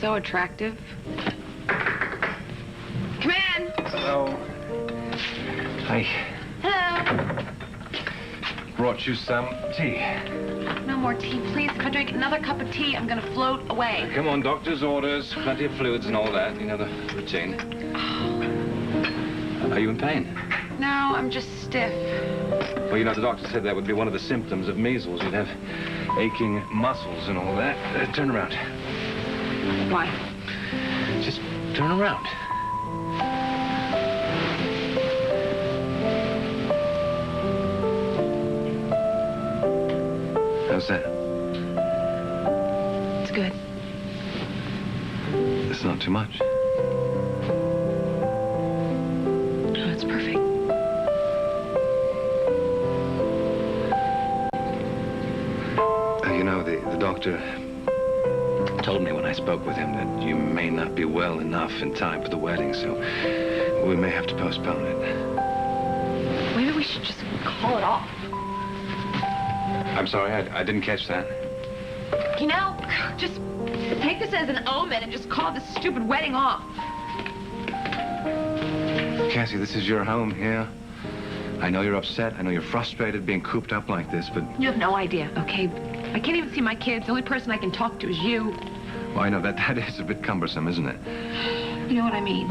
so attractive. Come in. Hello. Hi. Hello. Brought you some tea. No more tea, please. If I drink another cup of tea, I'm gonna float away. Come on, doctor's orders, plenty of fluids and all that. You know the routine. Are you in pain? No, I'm just stiff. Well, you know, the doctor said that would be one of the symptoms of measles. You'd have aching muscles and all that. Turn around. Why? Just turn around. How's that? It's good. It's not too much. No, it's perfect. You know, the doctor told me when I spoke with him that you may not be well enough in time for the wedding, so we may have to postpone it. Maybe we should just call it off. I'm sorry, I didn't catch that. You know, just take this as an omen and just call this stupid wedding off. Cassie, this is your home here. I know you're upset. I know you're frustrated being cooped up like this, but... You have no idea, okay? I can't even see my kids. The only person I can talk to is you. Well, I know that is a bit cumbersome, isn't it? You know what I mean?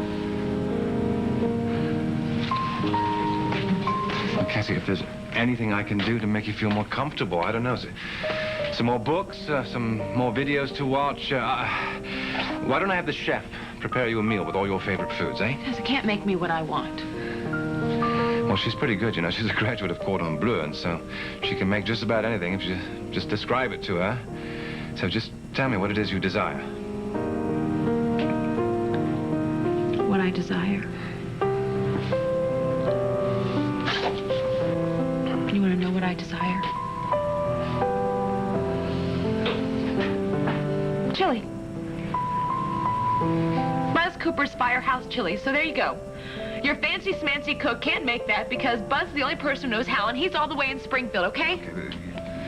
Well, Cassie, if there's anything I can do to make you feel more comfortable, I don't know. Some more books, some more videos to watch. Why don't I have the chef prepare you a meal with all your favorite foods, eh? Because it can't make me what I want. Well, she's pretty good, you know. She's a graduate of Cordon Bleu, and so she can make just about anything if you just describe it to her. So just tell me what it is you desire. What I desire. You want to know what I desire? Chili. Buzz Cooper's Firehouse Chili, so there you go. Your fancy smancy cook can't make that because Buzz is the only person who knows how, and he's all the way in Springfield, okay?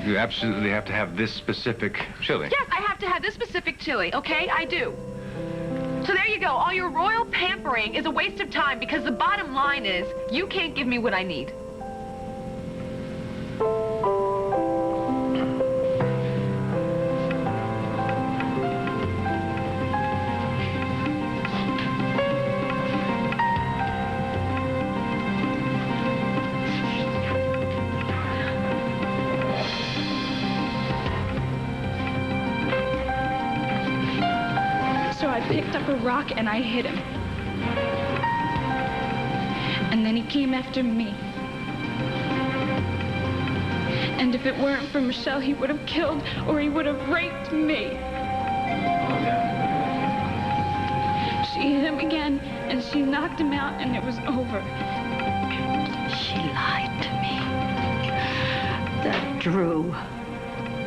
You absolutely have to have this specific chili. Yes, I have to have this specific chili, okay? I do. So there you go. All your royal pampering is a waste of time because the bottom line is you can't give me what I need. Picked up a rock and I hit him. And then he came after me. And if it weren't for Michelle, he would have killed or he would have raped me. She hit him again and she knocked him out and it was over. She lied to me. That Drew.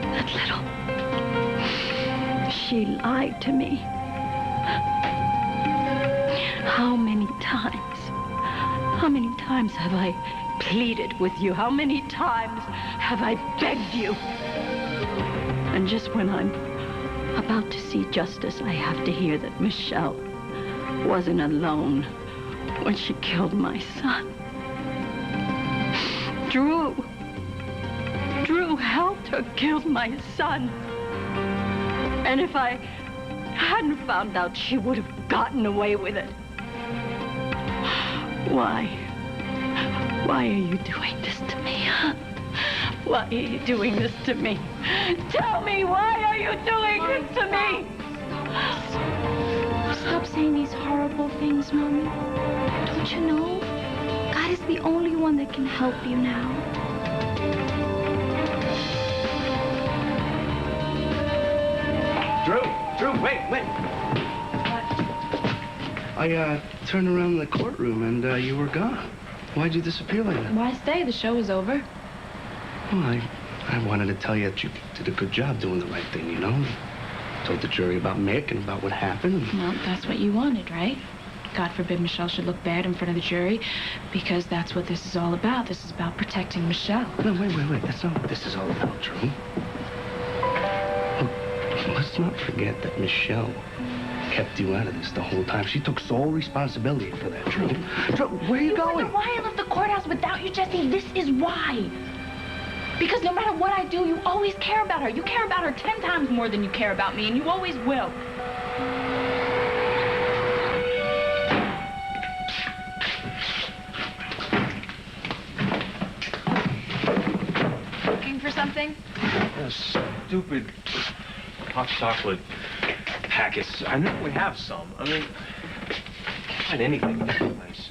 That little. She lied to me. How many times have I pleaded with you? How many times have I begged you? And just when I'm about to see justice, I have to hear that Michelle wasn't alone when she killed my son. Drew helped her kill my son. And if I hadn't found out, she would have gotten away with it. Why are you doing this to me, huh? Why are you doing this to me? Tell me, why are you doing this to me? Stop saying these horrible things, Mommy. Don't you know? God is the only one that can help you now. Drew, wait. I turned around in the courtroom and you were gone. Why'd you disappear like that? Why stay? The show is over. Well, I wanted to tell you that you did a good job doing the right thing, you know? Told the jury about Mick and about what happened. Well, that's what you wanted, right? God forbid Michelle should look bad in front of the jury, because that's what this is all about. This is about protecting Michelle. No, wait. That's not what this is all about, Drew. Look, Let's not forget that Michelle kept you out of this the whole time. She took sole responsibility for that, Drew. Drew, where are you going? Wonder why I left the courthouse without you, Jesse. This is why. Because no matter what I do, you always care about her. You care about her 10 times more than you care about me, and you always will. Looking for something? Stupid hot chocolate packets. I know we have some. I mean, can't find anything nice.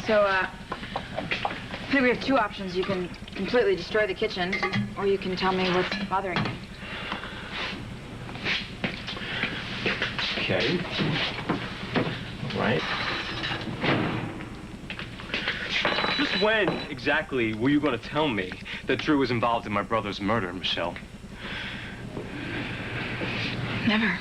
So, I think we have two options. You can completely destroy the kitchen, or you can tell me what's bothering you. Okay. All right. Just when exactly were you going to tell me that Drew was involved in my brother's murder, Michelle? Never.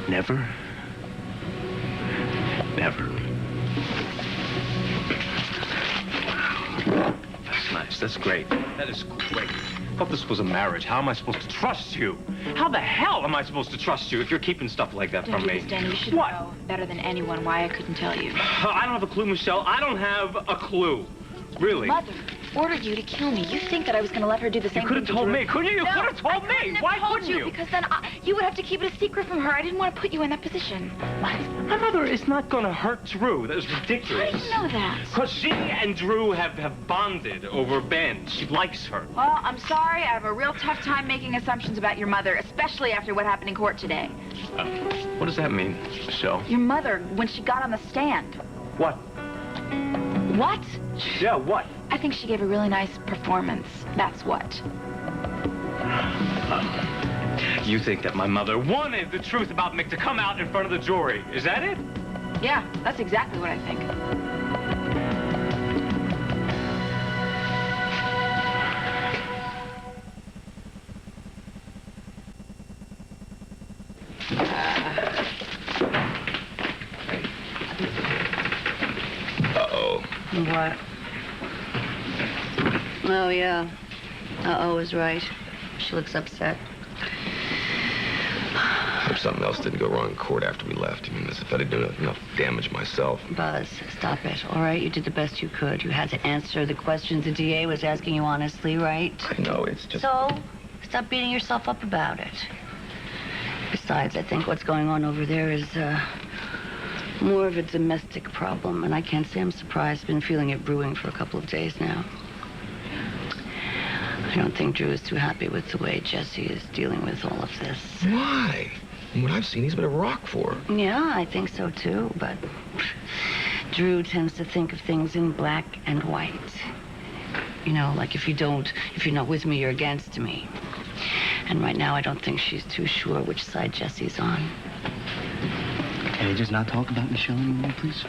Never? Never. That's nice. That's great. That is great. I thought this was a marriage. How am I supposed to trust you? How the hell am I supposed to trust you if you're keeping stuff like that from me? Danny, you should What? know better than anyone why I couldn't tell you. I don't have a clue, Michelle. I don't have a clue. Really. Mother ordered you to kill me. You think that I was going to let her do the same You could have thing to told Drew? me, couldn't you? You could have told me. Why couldn't you? Because then you would have to keep it a secret from her. I didn't want to put you in that position. My mother is not going to hurt Drew. That is ridiculous. How do you know that? Because she and Drew have bonded over Ben. She likes her. Well, I'm sorry. I have a real tough time making assumptions about your mother, especially after what happened in court today. What does that mean, Michelle? Your mother, when she got on the stand. What? What? Yeah, what? I think she gave a really nice performance. That's what. You think that my mother wanted the truth about Mick to come out in front of the jury. Is that it? Yeah, that's exactly what I think. Uh-oh. What? Oh, yeah. Uh-oh is right. She looks upset. I hope something else didn't go wrong in court after we left. I mean, as if I didn't do enough damage myself. Buzz, stop it, all right? You did the best you could. You had to answer the questions the DA was asking you honestly, right? I know, it's just... So, stop beating yourself up about it. Besides, I think what's going on over there is, more of a domestic problem, and I can't say I'm surprised. I've been feeling it brewing for a couple of days now. I don't think Drew is too happy with the way Jesse is dealing with all of this. Why? From what I've seen, he's been a rock for her. Yeah, I think so too, but Drew tends to think of things in black and white. You know, like if you're not with me, you're against me. And right now, I don't think she's too sure which side Jesse's on. Can you just not talk about Michelle anymore, please?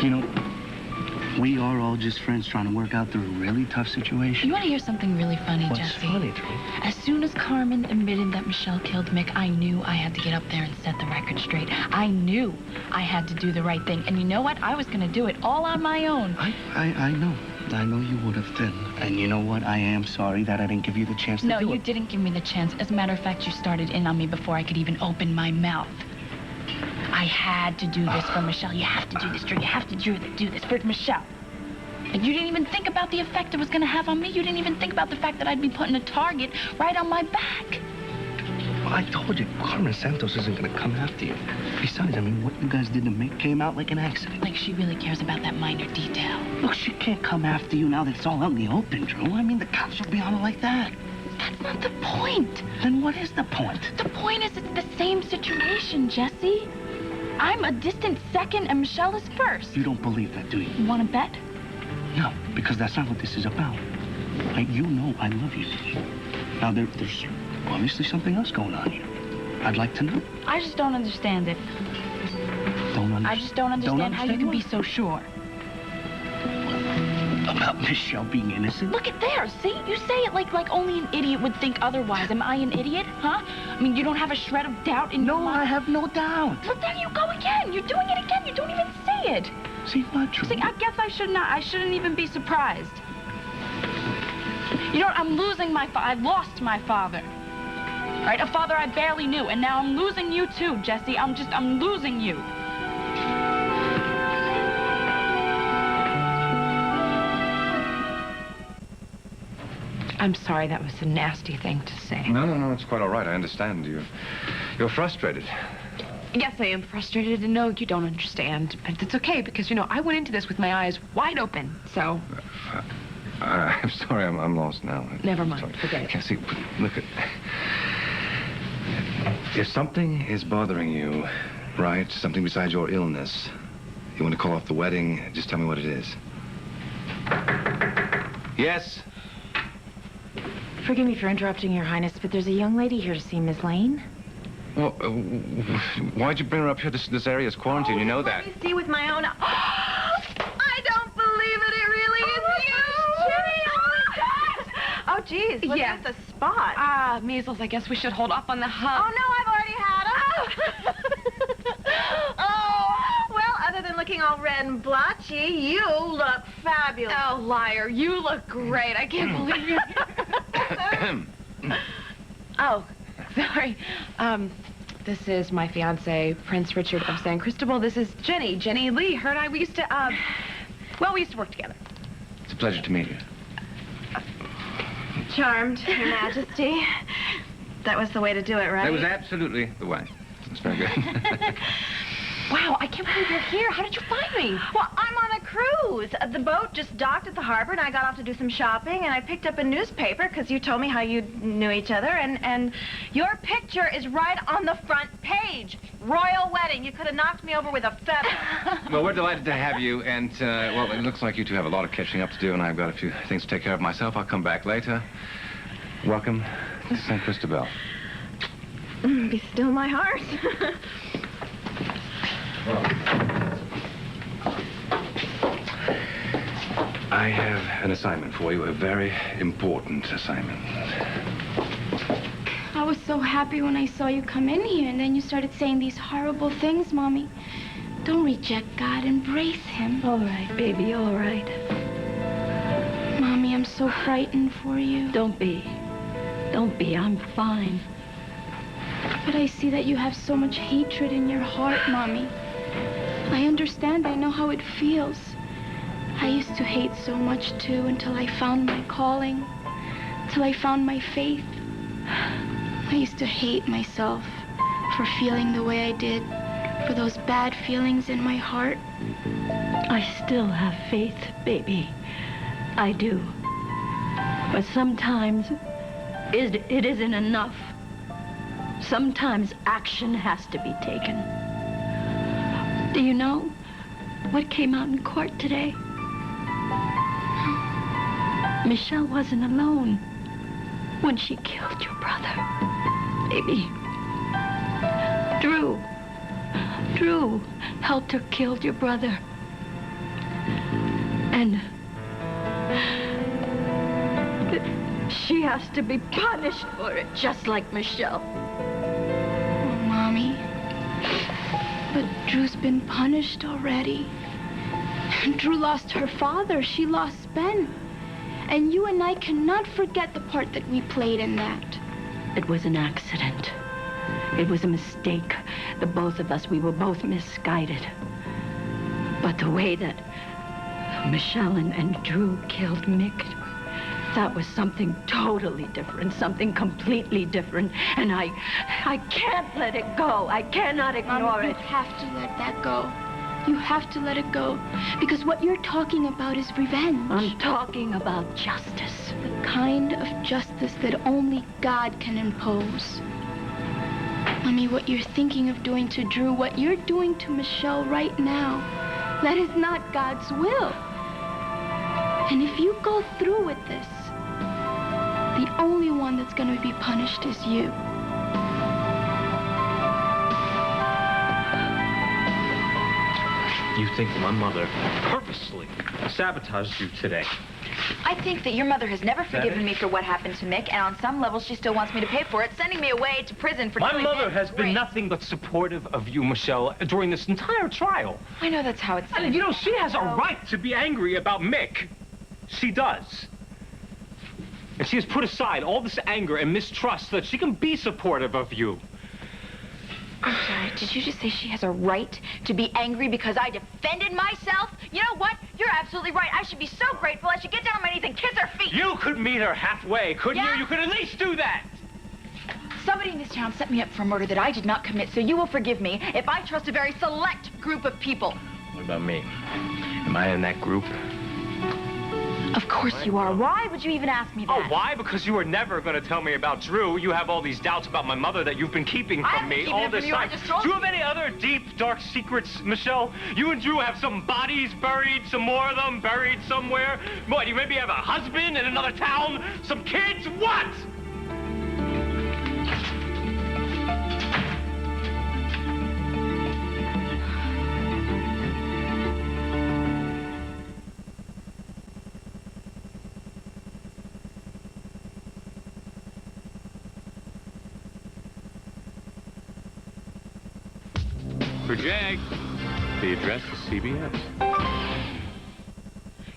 You know, we are all just friends trying to work out through a really tough situation. You want to hear something really funny, What's Jesse? funny, Drew? As soon as Carmen admitted that Michelle killed Mick, I knew I had to get up there and set the record straight. I knew I had to do the right thing. And you know what? I was going to do it all on my own. I know. I know you would have, then. And you know what? I am sorry that I didn't give you the chance to do it. No, you didn't give me the chance. As a matter of fact, you started in on me before I could even open my mouth. I had to do this for Michelle. You have to do this, Drew. You have to do this for Michelle. And you didn't even think about the effect it was going to have on me. You didn't even think about the fact that I'd be putting a target right on my back. Well, I told you, Carmen Santos isn't going to come after you. Besides, I mean, what you guys did to Mick came out like an accident. Like she really cares about that minor detail. Look, she can't come after you now that it's all out in the open, Drew. I mean, the cops will be on her like that. That's not the point. Then what is the point? The point is it's the same situation, Jesse. I'm a distant second and Michelle is first. You don't believe that, do you? You want to bet? No, because that's not what this is about. You know I love you. Now, there's obviously something else going on here. I'd like to know. I just don't understand it. I just don't understand how you can be so sure. About Michelle being innocent? Look at there, see? You say it like only an idiot would think otherwise. Am I an idiot, huh? I mean, you don't have a shred of doubt in your mind? No, I have no doubt. But there you go again. You're doing it again. You don't even say it. See, what, Drew? See, I guess I shouldn't even be surprised. You know what? I'm losing my father. I lost my father. All right, a father I barely knew, and now I'm losing you too, Jesse. I'm losing you. I'm sorry, that was a nasty thing to say. No, it's quite all right. I understand. You're frustrated. Yes, I am frustrated, and no, you don't understand. But it's okay, because, you know, I went into this with my eyes wide open, so... I'm sorry, I'm lost now. Never mind, Sorry. forget it. Cassie, look at... If something is bothering you, right, something besides your illness, you want to call off the wedding, just tell me what it is. Yes? Forgive me for interrupting, Your Highness, but there's a young lady here to see Miss Lane. Well, why'd you bring her up here? This area is quarantined, you know that. Let me see with my own... I don't believe it. It really is you. Jenny, oh, my God. Oh, geez. Look at the spot. Measles, I guess we should hold off on the hug. Oh, no, I've already had them. Oh, well, other than looking all red and blotchy, you look fabulous. Oh, liar. You look great. I can't believe you. Oh, sorry. This is my fiancé, Prince Richard of San Cristobal. This is Jenny Lee. Her and I, we used to, we used to work together. It's a pleasure to meet you. Charmed, Your Majesty. That was the way to do it, right? That was absolutely the way. That's very good. Wow, I can't believe you're here. How did you find me? Well, I'm on a cruise. The boat just docked at the harbor, and I got off to do some shopping, and I picked up a newspaper because you told me how you knew each other, and your picture is right on the front page. Royal wedding. You could have knocked me over with a feather. Well, we're delighted to have you, and, well, it looks like you two have a lot of catching up to do, and I've got a few things to take care of myself. I'll come back later. Welcome to San Cristobal. Be still my heart. I have an assignment for you, a very important assignment. I was so happy when I saw you come in here, and then you started saying these horrible things, Mommy. Don't reject God. Embrace Him. All right, baby, all right. Mommy, I'm so frightened for you. Don't be. Don't be. I'm fine. But I see that you have so much hatred in your heart, Mommy. I understand. I know how it feels. I used to hate so much, too, until I found my calling, till I found my faith. I used to hate myself for feeling the way I did, for those bad feelings in my heart. I still have faith, baby. I do. But sometimes it isn't enough. Sometimes action has to be taken. Do you know what came out in court today? Michelle wasn't alone when she killed your brother, baby. Drew helped her kill your brother. And she has to be punished for it, just like Michelle. Oh, Mommy. But Drew's been punished already. Drew lost her father. She lost Ben. And you and I cannot forget the part that we played in that. It was an accident. It was a mistake. The both of us, we were both misguided. But the way that Michelle and Drew killed Mick, that was something totally different, something completely different. And I can't let it go. I cannot ignore Mommy, it. you have to let that go. You have to let it go. Because what you're talking about is revenge. I'm talking about justice. The kind of justice that only God can impose. Mommy, what you're thinking of doing to Drew, what you're doing to Michelle right now, that is not God's will. And if you go through with this, the only one that's going to be punished is you. You think my mother purposely sabotaged you today? I think that your mother has never forgiven me for what happened to Mick, and on some level, she still wants me to pay for it, sending me away to prison for My killing mother Mick. has been nothing but supportive of you, Michelle, during this entire trial. I know that's how it's done. And, you know, she has a right to be angry about Mick. She does. And she has put aside all this anger and mistrust so that she can be supportive of you. I'm sorry, did you just say she has a right to be angry because I defended myself? You know what? You're absolutely right. I should be so grateful. I should get down on my knees and kiss her feet. You could meet her halfway, couldn't Yeah? you? You could at least do that. Somebody in this town set me up for a murder that I did not commit, so you will forgive me if I trust a very select group of people. What about me? Am I in that group? Of course you are. Why would you even ask me that? Oh, why? Because you were never going to tell me about Drew. You have all these doubts about my mother that you've been keeping from me all this time. Do you have any other deep, dark secrets, Michelle? You and Drew have some bodies buried, some more of them buried somewhere. What, you maybe have a husband in another town? Some kids? What? For Jag, the address is CBS.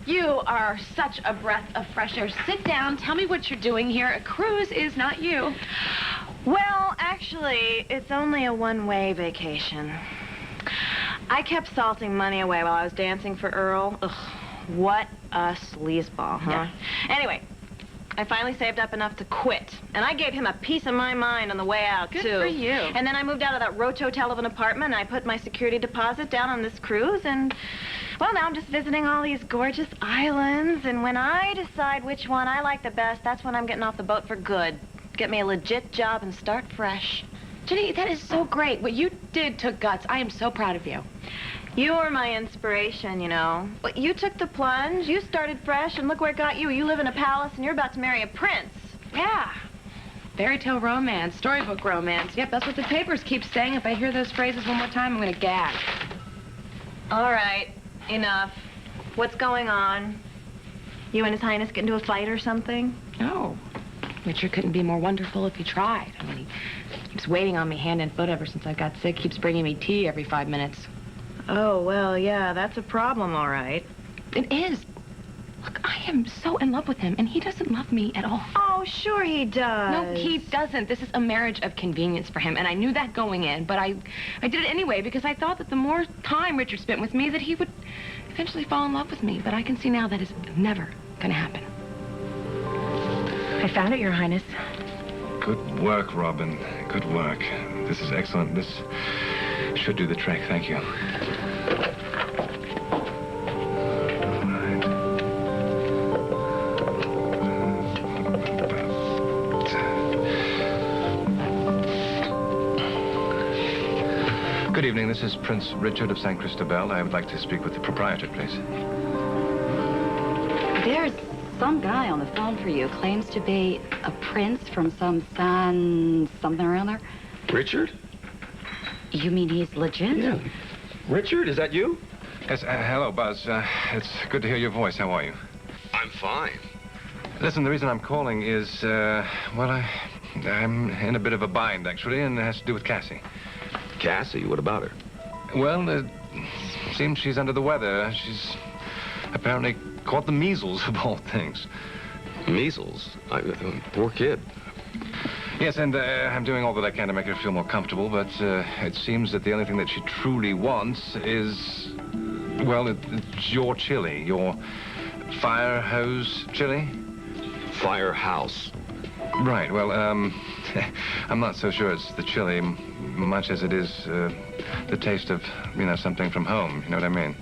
You are such a breath of fresh air. Sit down. Tell me what you're doing here. A cruise is not you. Well, actually, it's only a one-way vacation. I kept salting money away while I was dancing for Earl. Ugh, what a sleazeball, huh? Yeah. Anyway, I finally saved up enough to quit. And I gave him a piece of my mind on the way out, Good too. for you. And then I moved out of that roach hotel of an apartment, and I put my security deposit down on this cruise, and, well, now I'm just visiting all these gorgeous islands. And when I decide which one I like the best, that's when I'm getting off the boat for good. Get me a legit job and start fresh. Jenny, that is so great. What you did took guts. I am so proud of you. You were my inspiration, you know. But you took the plunge, you started fresh, and look where it got you. You live in a palace, and you're about to marry a prince. Yeah. Fairy tale romance, storybook romance. Yep, that's what the papers keep saying. If I hear those phrases one more time, I'm gonna gag. All right, enough. What's going on? You and His Highness get into a fight or something? No. Richard couldn't be more wonderful if he tried. I mean, he keeps waiting on me hand and foot ever since I got sick. Keeps bringing me tea every 5 minutes. Oh, well, yeah, that's a problem, all right. It is. Look, I am so in love with him, and he doesn't love me at all. Oh, sure he does. No, he doesn't. This is a marriage of convenience for him, and I knew that going in, but I did it anyway because I thought that the more time Richard spent with me, that he would eventually fall in love with me. But I can see now that is never going to happen. I found it, Your Highness. Good work, Robin. Good work. This is excellent. This should do the trick. Thank you. Good evening. This is Prince Richard of San Cristobal. I would like to speak with the proprietor, please. There's some guy on the phone for you. Claims to be a prince from some something or other. Richard? You mean he's legit? Yeah. Richard, is that you? Yes, hello, Buzz. It's good to hear your voice. How are you? I'm fine. Listen, the reason I'm calling is, well, I'm in a bit of a bind, actually, and it has to do with Cassie. Cassie, what about her? Well, it seems she's under the weather. She's apparently caught the measles, of all things. Measles? Poor kid. Yes, and I'm doing all that I can to make her feel more comfortable, but it seems that the only thing that she truly wants is, well, it's your chili, your fire hose chili. Firehouse. Right, well, I'm not so sure it's the chili, much as it is the taste of, you know, something from home, you know what I mean?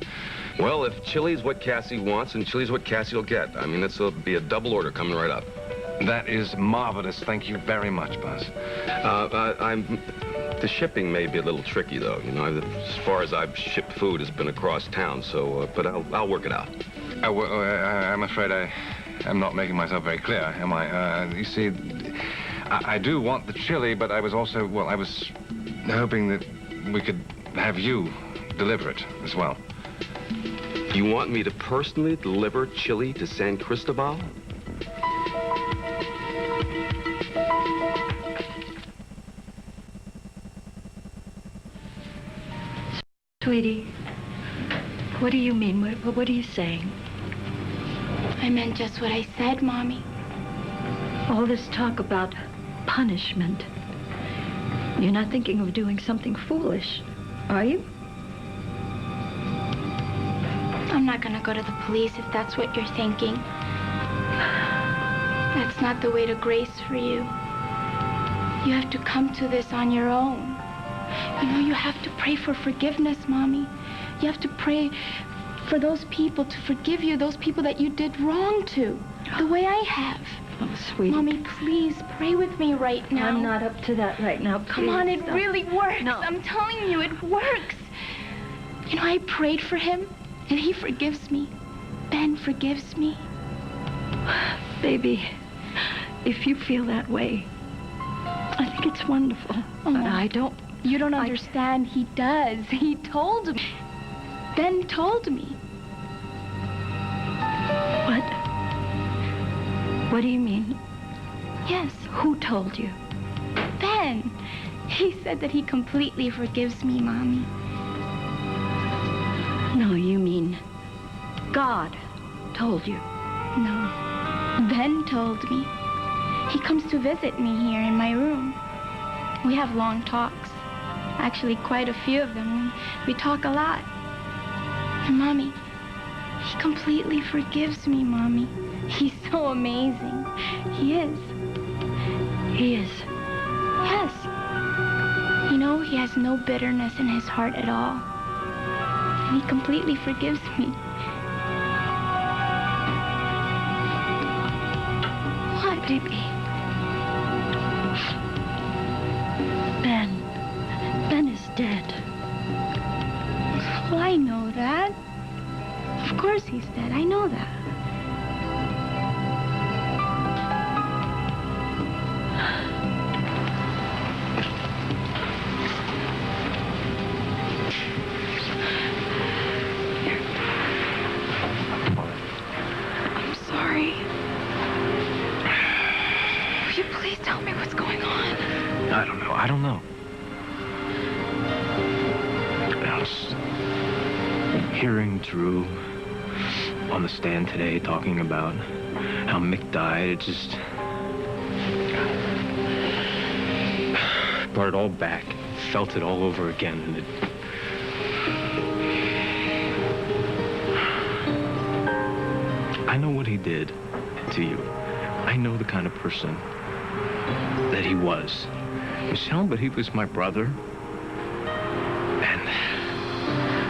Well, if chili's what Cassie wants, and chili's what Cassie will get. I mean, this will be a double order coming right up. That is marvelous. Thank you very much, Buzz. The shipping may be a little tricky, though. You know, as far as I've shipped food has been across town, so, but I'll work it out. I'm afraid am not making myself very clear, am I? You see, I do want the chili, but I was also, well, I was hoping that we could have you deliver it as well. You want me to personally deliver chili to San Cristobal? Sweetie, what do you mean? What are you saying? I meant just what I said, Mommy. All this talk about punishment. You're not thinking of doing something foolish, are you? I'm not gonna go to the police if that's what you're thinking. That's not the way to grace for you. You have to come to this on your own. You know, you have to pray for forgiveness, Mommy. You have to pray for those people to forgive you, those people that you did wrong to, the way I have. Oh, sweetie. Mommy, please pray with me right now. I'm not up to that right now. Come on, it really works. No. I'm telling you, it works. You know, I prayed for him, and he forgives me. Ben forgives me. Baby, if you feel that way, I think it's wonderful. Oh, but I don't... You don't understand. He does. He told me. Ben told me. What? What do you mean? Yes. Who told you? Ben. He said that he completely forgives me, Mommy. No, you mean God told you. No. Ben told me. He comes to visit me here in my room. We have long talks. Actually, quite a few of them. We talk a lot. And Mommy, he completely forgives me, Mommy. He's so amazing. He is. He is. Yes. You know, he has no bitterness in his heart at all. And he completely forgives me. What? Baby. Ben is dead. Well, I know that. Of course he's dead. I know that. I'm sorry. Will you please tell me what's going on? I don't know. Just hearing Drew on the stand today talking about how Mick died, it just brought it all back. Felt it all over again, and I know what he did to you. I know the kind of person that he was. Michelle, but he was my brother.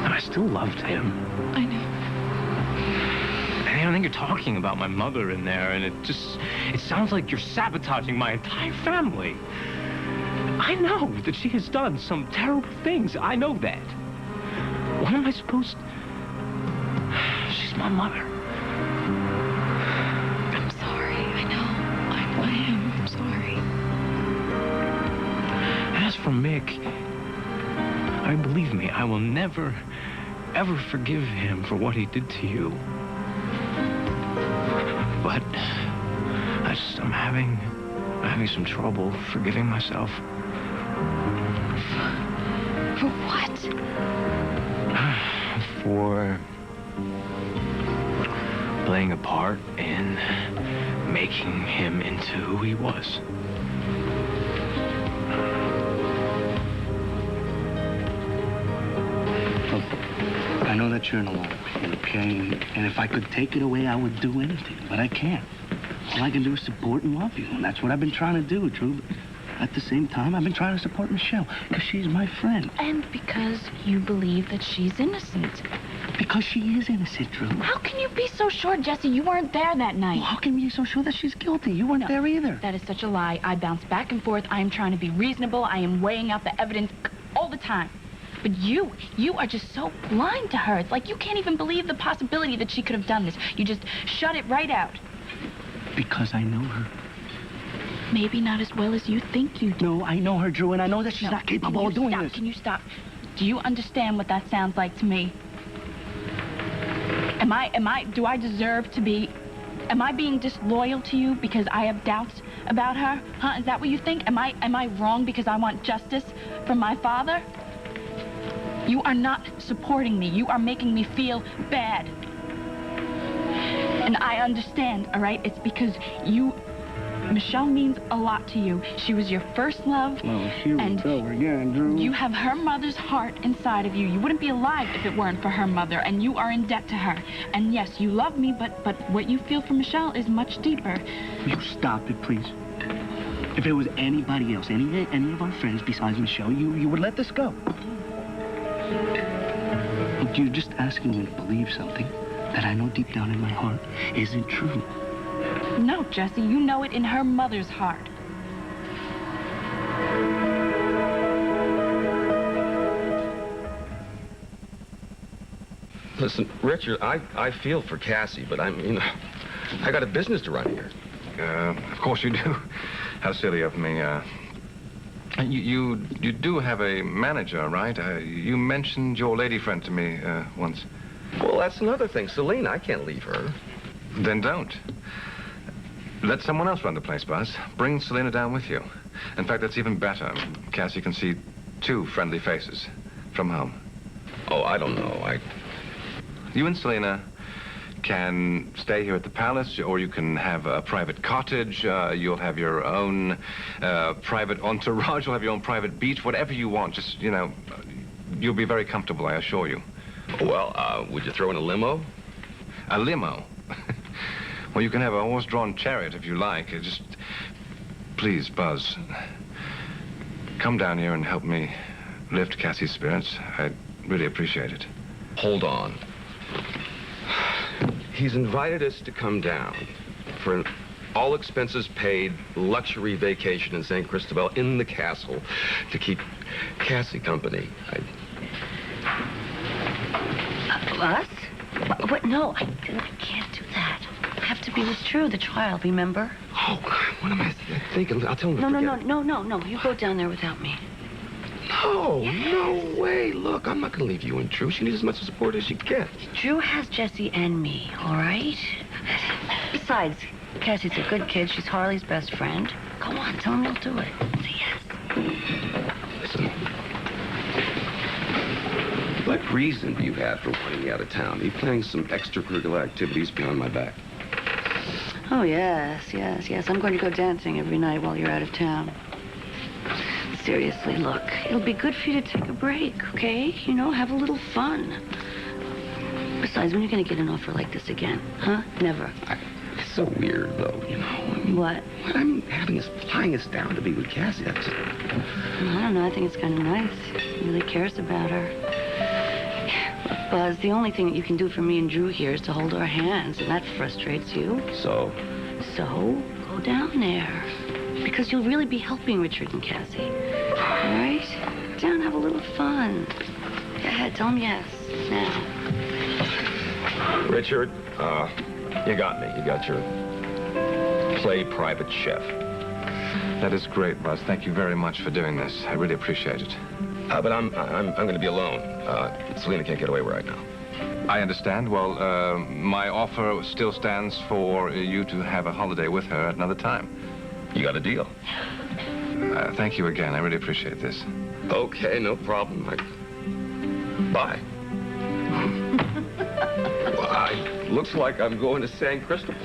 And I still loved him. I know. And I think you're talking about my mother in there, and it sounds like you're sabotaging my entire family. I know that she has done some terrible things. I know that. What am I supposed... She's my mother. I'm sorry. I know. I am. I'm sorry. As for Mick, believe me, I will never, ever forgive him for what he did to you. But I'm having some trouble forgiving myself. For what? For playing a part in making him into who he was. I know that you're in a lot of pain, okay? And if I could take it away, I would do anything, but I can't. All I can do is support and love you, and that's what I've been trying to do, Drew. At the same time, I've been trying to support Michelle, because she's my friend. And because you believe that she's innocent. Because she is innocent, Drew. How can you be so sure, Jesse? You weren't there that night. Well, how can you be so sure that she's guilty? You weren't there either. That is such a lie. I bounce back and forth. I am trying to be reasonable. I am weighing out the evidence all the time. But you are just so blind to her. It's like you can't even believe the possibility that she could have done this. You just shut it right out. Because I know her. Maybe not as well as you think you do. No, I know her, Drew, and I know that she's not capable of doing this. Can you stop? Do you understand what that sounds like to me? Do I deserve to be, am I being disloyal to you because I have doubts about her? Huh? Is that what you think? Am I wrong because I want justice from my father? You are not supporting me. You are making me feel bad. And I understand, all right? It's because Michelle means a lot to you. She was your first love. Well, here we go again, Drew. You have her mother's heart inside of you. You wouldn't be alive if it weren't for her mother, and you are in debt to her. And yes, you love me, but what you feel for Michelle is much deeper. You stop it, please. If it was anybody else, any of our friends besides Michelle, you would let this go. Look, you're just asking me to believe something that I know deep down in my heart isn't true. No, Jesse, you know it in her mother's heart. Listen, Richard, I feel for Cassie, but I got a business to run here. Of course you do. How silly of me. You do have a manager, right? You mentioned your lady friend to me once. Well, that's another thing. Celine, I can't leave her. Then don't. Let someone else run the place, Buzz. Bring Selena down with you. In fact, that's even better. Cassie can see 2 friendly faces from home. Oh, I don't know. You and Selena can stay here at the palace, or you can have a private cottage. You'll have your own private entourage. You'll have your own private beach, whatever you want. Just, you'll be very comfortable, I assure you. Well, would you throw in a limo? A limo? Well, you can have a horse-drawn chariot if you like. Just, please, Buzz, come down here and help me lift Cassie's spirits. I'd really appreciate it. Hold on. He's invited us to come down for an all-expenses-paid luxury vacation in St. Cristobal in the castle to keep Cassie company. Us? What? No, I can't do that. I have to be with Drew, the trial, remember? Oh, what am I thinking? I'll tell him to forget it. No. You go down there without me. No, no way. Look, I'm not going to leave you and Drew. She needs as much support as she gets. Drew has Jesse and me, all right? Besides, Cassie's a good kid. She's Harley's best friend. Go on, tell him you'll do it. Say yes. Listen. What reason do you have for wanting me out of town? Are you planning some extracurricular activities behind my back? Oh, yes. I'm going to go dancing every night while you're out of town. Seriously, look, it'll be good for you to take a break, okay? Have a little fun. Besides, when are you going to get an offer like this again? Huh? Never. It's so weird, though, What? I'm flying us down to be with Cassie. That's just... I don't know. I think it's kind of nice. He really cares about her. Look, Buzz, the only thing that you can do for me and Drew here is to hold our hands, and that frustrates you. So? So, go down there. Because you'll really be helping Richard and Cassie. All right? Go down, have a little fun. Go ahead, tell them yes. Now. Richard, you got me. You got your play private chef. That is great, Buzz. Thank you very much for doing this. I really appreciate it. But I'm going to be alone. Selena can't get away right now. I understand. Well, my offer still stands for you to have a holiday with her at another time. You got a deal. Thank you again. I really appreciate this. Okay, no problem. Bye. Well, looks like I'm going to St. Cristobal.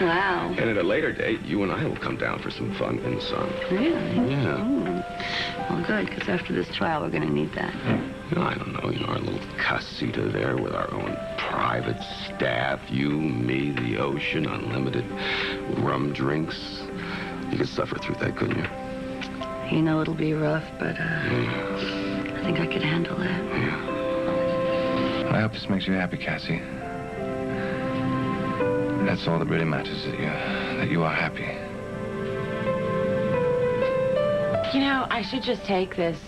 Wow. And at a later date, you and I will come down for some fun in the sun. Really? Yeah. Well, good, because after this trial, we're going to need that. I don't know, our little casita there with our own private staff, you, me, the ocean, unlimited rum drinks. You could suffer through that, couldn't you? It'll be rough, but I think I could handle that. Yeah. I hope this makes you happy, Cassie. That's all that really matters, that you are happy. I should just take this,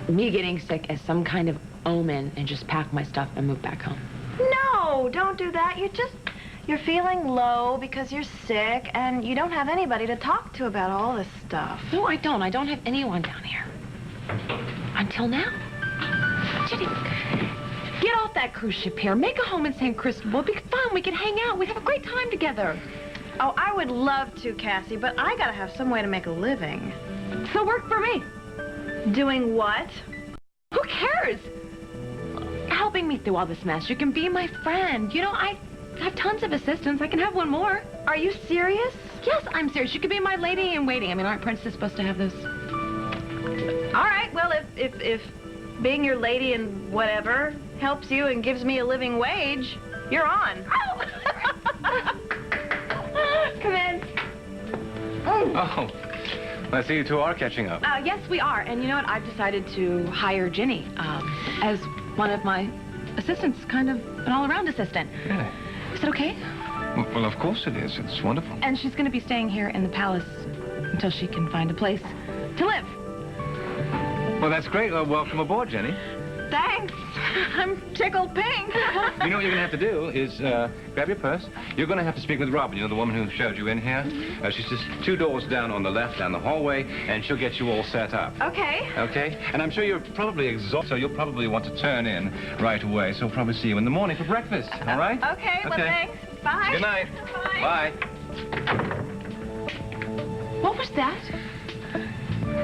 me getting sick, as some kind of omen and just pack my stuff and move back home. No, don't do that. You're feeling low because you're sick, and you don't have anybody to talk to about all this stuff. No, I don't. I don't have anyone down here. Until now. Jenny, get off that cruise ship here. Make a home in St. Cristobal. It'd be fun. We could hang out. We'd have a great time together. Oh, I would love to, Cassie, but I gotta have some way to make a living. So work for me. Doing what? Who cares? Helping me through all this mess. You can be my friend. You know, I have tons of assistants. I can have one more. Are you serious? Yes, I'm serious. You could be my lady in waiting. I mean, aren't princes supposed to have those? All right, well, if being your lady and whatever helps you and gives me a living wage, you're on. Oh! Come in. Oh, I see you two are catching up. Yes, we are. And you know what? I've decided to hire Ginny as one of my assistants, kind of an all-around assistant. Really? Is it okay? Well, of course it is. It's wonderful. And she's going to be staying here in the palace until she can find a place to live. Well, that's great. Welcome aboard, Jenny. Thanks. I'm tickled pink. You know what you're going to have to do is grab your purse. You're going to have to speak with Robin, you know, the woman who showed you in here. She's just 2 doors down on the left, down the hallway, and she'll get you all set up. Okay. Okay? And I'm sure you're probably exhausted, so you'll probably want to turn in right away. So we'll probably see you in the morning for breakfast, all right? Okay, well, thanks. Bye. Good night. Bye. What was that?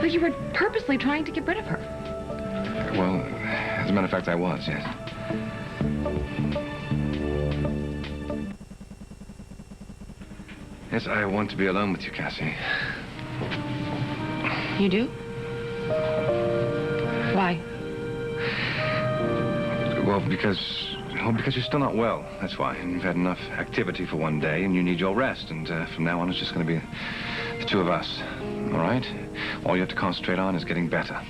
Oh, you were purposely trying to get rid of her. Well, as a matter of fact, I was, yes. Yes, I want to be alone with you, Cassie. You do? Why? Well, because you're still not well. That's why. And you've had enough activity for one day, and you need your rest. And from now on, it's just going to be the 2 of us. All right? All you have to concentrate on is getting better.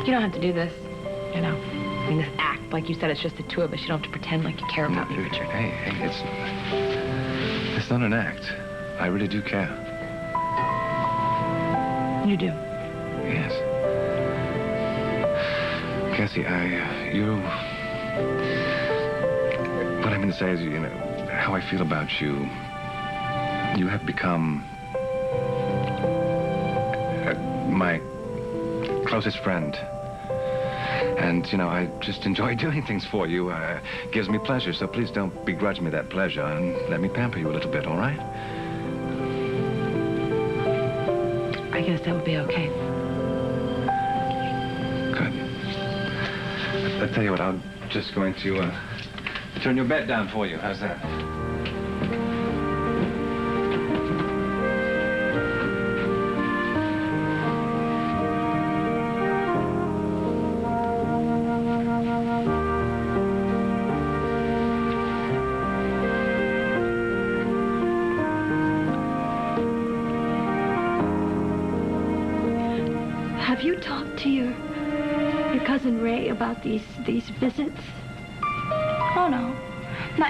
You don't have to do this, you know. I mean, this act, like you said, it's just the 2 of us. You don't have to pretend like you care about me, Richard. Hey, it's not an act. I really do care. You do? Yes. Cassie, what I mean to say is, you know, how I feel about you. You have become my closest friend. And, you know, I just enjoy doing things for you. It gives me pleasure, so please don't begrudge me that pleasure and let me pamper you a little bit, all right? I guess that would be okay. Good. I'll tell you what, I'm just going to turn your bed down for you. How's that? Have you talked to your cousin Ray about these visits? Oh, no. Not